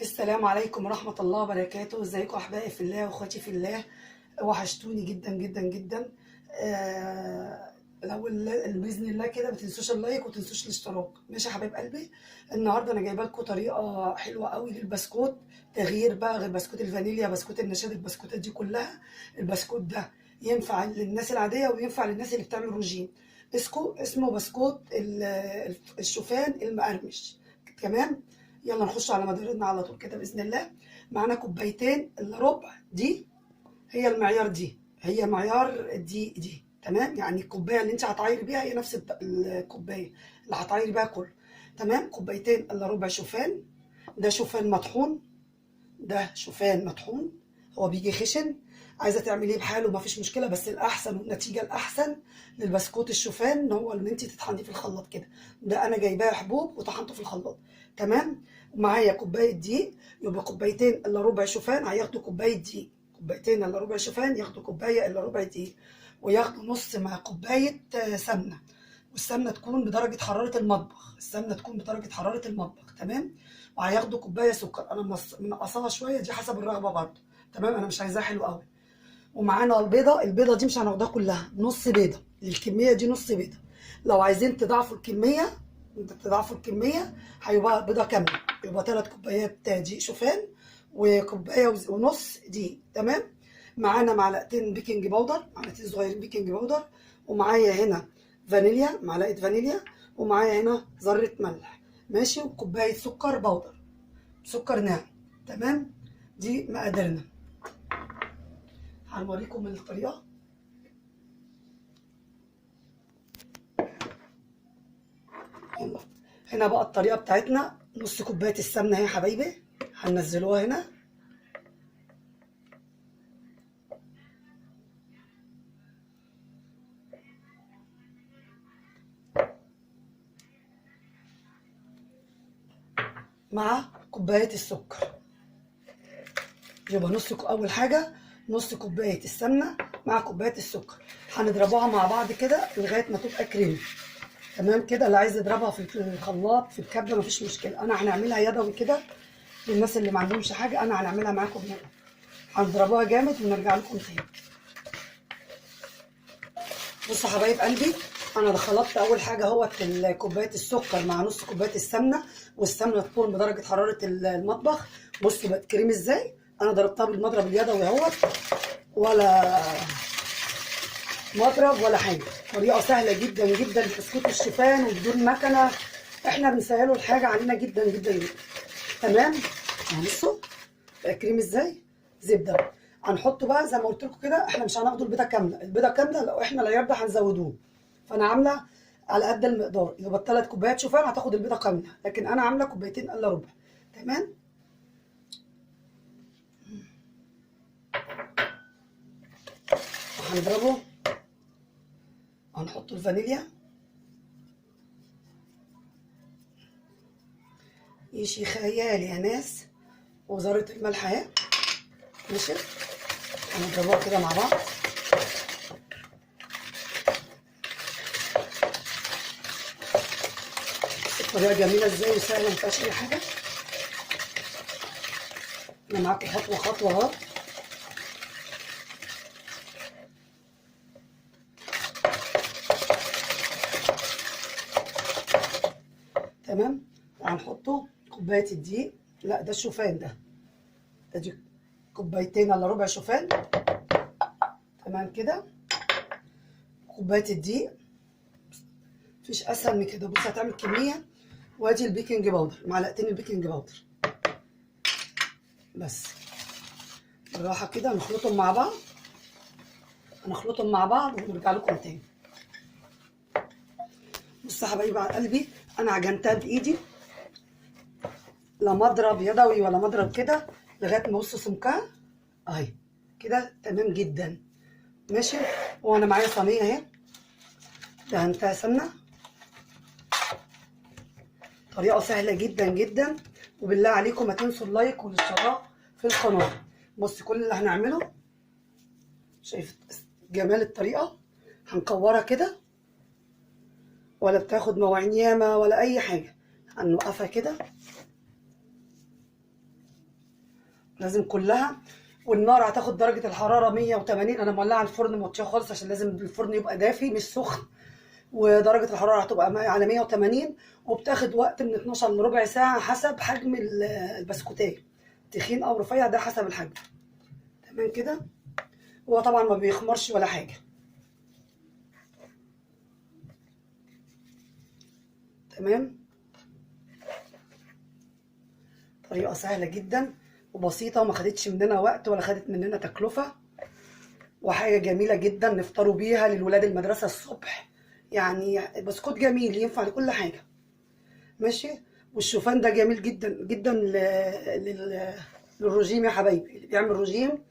السلام عليكم ورحمة الله وبركاته. ازيكم احبائي في الله واخواتي في الله؟ وحشتوني جدا جدا جدا. لو باذن الله كده ما تنسوش اللايك وما تنسوش الاشتراك، ماشي يا حبايب قلبي. النهارده انا جايبه لكم طريقه حلوه قوي للبسكوت، تغيير بقى غير بسكوت الفانيليا، بسكوت النشاد، البسكوتات دي كلها. البسكوت ده ينفع للناس العاديه وينفع للناس اللي بتعمل روجين. اسمه بسكوت الشوفان المقرمش. تمام. يلا نخش على مدارنا على طول كده باذن الله. معانا كوبايتين الا ربع دي، هي المعيار دي، هي معيار دي تمام. يعني الكوبايه اللي انت هتعايري بيها هي نفس الكوبايه اللي هتعايري بيها كله. تمام. كوبايتين الا ربع شوفان. ده شوفان مطحون، ده شوفان مطحون. هو بيجي خشن، عايزه تعمليه بحاله مفيش مشكله، بس الاحسن والنتيجه الاحسن للبسكوت الشوفان ان هو ان انت تطحنيه في الخلاط كده. ده انا جايباه حبوب وطحنته في الخلاط. تمام. ومعايا كوبايه دقيق، يبقى كوبايتين الا ربع شوفان هياخدوا كوبايه دقيق، كوبايتين الا ربع شوفان ياخدوا كوبايه الا ربع دقيق، وياخدوا نص مع كوبايه سمنه. والسمنه تكون بدرجه حراره المطبخ، السمنه تكون بدرجه حراره المطبخ. تمام. وهياخدوا كوبايه سكر، انا منقصاها شويه دي حسب الرغبه برضه. تمام. انا مش عايزاها حلو قوي. ومعانا البيضه، البيضه دي مش هناخدها كلها، نص بيضه للكميه دي، نص بيضه. لو عايزين تضاعفوا الكميه، انت تضاعفوا الكميه، هيبقى بيضه كامله، يبقى 3 كوبايات دقيق شوفان وكوبايه ونص دقيق. تمام. معانا معلقتين بيكنج باودر، معلقتين صغيرين بيكنج باودر. ومعايا هنا فانيليا، معلقه فانيليا. ومعايا هنا ذره ملح، ماشي. وكوبايه سكر باودر، سكر ناعم. تمام. دي مقاديرنا، هنوريكم الطريقه. يلا، هنا بقى الطريقه بتاعتنا. نص كوبايه السمنه اهي يا حبايبي، هننزلوها هنا. مع كوبايه السكر، يبقى اول حاجه نص كوبايه السمنه مع كوبايه السكر. هنضربوها مع بعض كده لغايه ما تبقى كريمي. تمام كده. اللي عايز يضربها في الخلاط في الكبه مفيش مشكله، انا هنعملها يدوي كده للناس اللي ما عندهمش حاجه، انا هنعملها معاكم يدوي. هنضربوها جامد ونرجع لكم تاني. بصوا يا حبايب قلبي، انا خلطت اول حاجه اهوت كوبايه السكر مع نص كوبايه السمنه، والسمنه تكون بدرجه حراره المطبخ. بصوا بقت كريم ازاي. انا ضربتها بالمضرب اليدوي اهوت، ولا مضرب ولا حاجه. طريقه سهله جدا جدا لبسكوت الشوفان وبدون مكنه. احنا بنسهله الحاجه علينا جدا جدا جدا. تمام. بصوا بقى كريم ازاي. زبده هنحطه بقى زي ما قلت لكم كده. احنا مش هناخده البيضه كامله، البيضه كامله لو احنا العيار ده هنزودوه، فانا عامله على قد المقدار. يبقى ال3 كوبايات شوفان هتاخد البيضه كامله، لكن انا عامله كوبايتين الا ربع. تمام. وهنضربه، هنحط الفانيليا. يشي خيال يا ناس. وذره الملح اهي، ماشي. هنضربوها كده مع بعض. الطريقه جميله ازاي وسهله، مفيهاش اي حاجه. انا معاكم خطوه خطوه اهو. تمام. هنحطه كوبايه الدقيق، لا ده الشوفان ده، ادي كوبايتين الا ربع شوفان. تمام كده. كوبايه الدقيق، مفيش اسهل من كده. بص هتعمل كميه. وادي البيكنج باودر، معلقتين البيكنج باودر بس. بالراحه كده نخلطهم مع بعض، هنخلطهم مع بعض ونرجع لكم تاني. بص يا حبايبي قلبي، انا عجنتها بايدي، لا مضرب يدوي ولا مضرب كده، لغايه ما بص سمكها اهي كده. تمام جدا، ماشي. وانا معايا صينيه اهي دهنتها سمنه. طريقه سهله جدا جدا. وبالله عليكم ما تنسوا اللايك والاشتراك في القناه. بص كل اللي هنعمله، شايف جمال الطريقه. هنكورها كده، ولا بتاخد مواعين ياما ولا اي حاجه. هنوقفها كده لازم كلها. والنار هتاخد درجه الحراره 180. انا مولعه الفرن موطيه خالص عشان لازم الفرن يبقى دافي مش سخن. ودرجه الحراره هتبقى على 180. وبتاخد وقت من 12 لربع ساعه حسب حجم البسكوتيه، تخين او رفيع ده حسب الحجم. تمام كده. هو طبعا ما بيخمرش ولا حاجه. تمام. طريقه سهله جدا وبسيطه وما خدتش مننا وقت ولا خدت مننا تكلفه، وحاجه جميله جدا نفطروا بيها للولاد المدرسه الصبح. يعني بسكوت جميل ينفع لكل حاجه. ماشي. والشوفان ده جميل جدا جدا للرجيم يا حبايبي، اللي بيعمل رجيم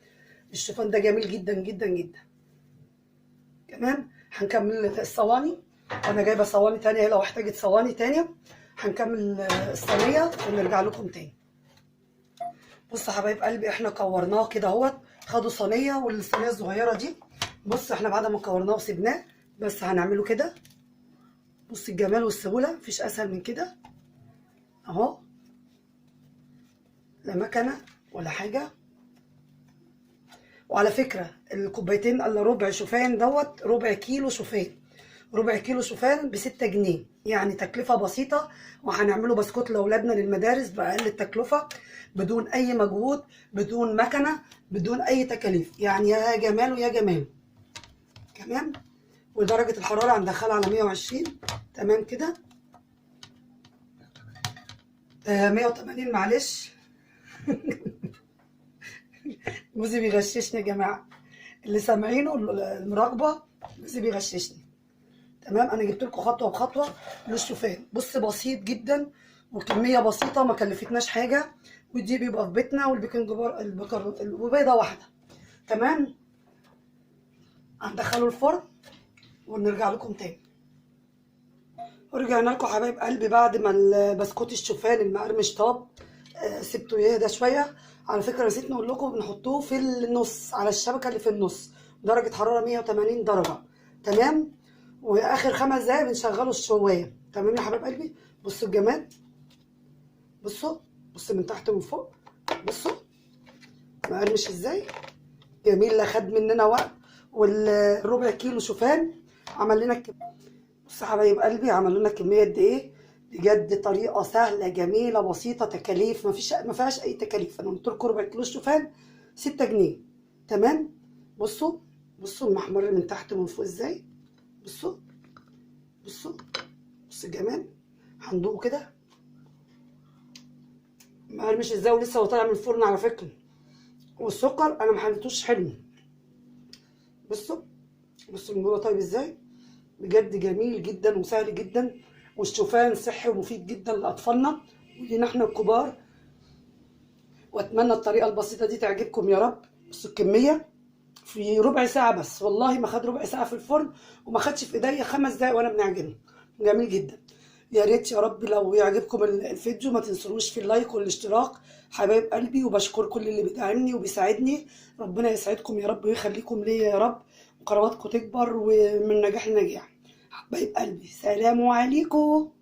الشوفان ده جميل جدا جدا جدا. كمان هنكمل الصواني. انا جايبه صواني تانية لو احتاجت صواني تانية. هنكمل الصينيه ونرجع لكم تاني. بصوا يا حبايب قلبي، احنا كورناه كده اهوت. خدوا صينيه، والصينيه الصغيره دي بص احنا بعد ما كورناه وسيبناه بس هنعمله كده. بص الجمال والسهوله، مفيش اسهل من كده اهو. لا مكنه ولا حاجه. وعلى فكره الكوبايتين الا ربع شوفان دوت ربع كيلو شوفان. ربع كيلو شوفان ب6 جنيه، يعني تكلفه بسيطه. وهنعمله بسكوت لاولادنا للمدارس باقل التكلفه، بدون اي مجهود، بدون مكنه، بدون اي تكاليف. يعني يا جمال ويا جمال. تمام. ودرجه الحراره هندخلها على 120. تمام كده. 180 معلش. جوزي بيغششني يا جماعه، اللي سامعينه المراقبه جوزي بيغششني. تمام. انا جبت لكم خطوه بخطوه للشوفان. بص بسيط جدا وكميه بسيطه ما كلفتناش حاجه. ودي بيبقى في بيتنا، والبيكنج وبيضه واحده. تمام. هندخله الفرن ونرجع لكم تاني. ورجعنا لكم حبايب قلبي بعد ما البسكوت الشوفان المقرمش طاب. سبته يهدى شويه. على فكره نسيت نقول لكم بنحطوه في النص على الشبكه اللي في النص، درجه حراره 180 درجه. تمام. واخر 5 دقايق بنشغله الشوايه. تمام يا حبايب قلبي. بصوا الجمال. بصوا من تحت ومن فوق. بصوا مقرمش ازاي جميل. لا خد مننا وقت. والربع كيلو شوفان عمل لنا بصوا يا حبايب قلبي عمل لنا كميه قد ايه. بجد طريقه سهله جميله بسيطه، تكاليف ما فيهاش اي تكاليف. انا قلت لكم ربع كيلو شوفان 6 جنيه. تمام. بصوا المحمر من تحت ومن فوق ازاي. بصوا الجمال. هندوقه كده مقرمش ازاي ولسه هو طالع من الفرن على فكره. والسكر انا ما حليتوش حلو. بصوا من جوه طيب ازاي. بجد جميل جدا وسهل جدا. والشوفان صحي ومفيد جدا لاطفالنا ولينا احنا الكبار. واتمنى الطريقه البسيطه دي تعجبكم يا رب. بصوا الكميه في ربع ساعه بس، والله ما خد ربع ساعه في الفرن وما خدش في ايديا 5 دقايق وانا بنعجنه. جميل جدا. يا ريت يا رب لو يعجبكم الفيديو ما تنسونوش في اللايك والاشتراك حبايب قلبي. وبشكر كل اللي بيدعمني وبيساعدني. ربنا يسعدكم يا رب ويخليكم ليا يا رب، وقنواتكم تكبر ومن نجاح لنجاح. حبايب قلبي سلام عليكم.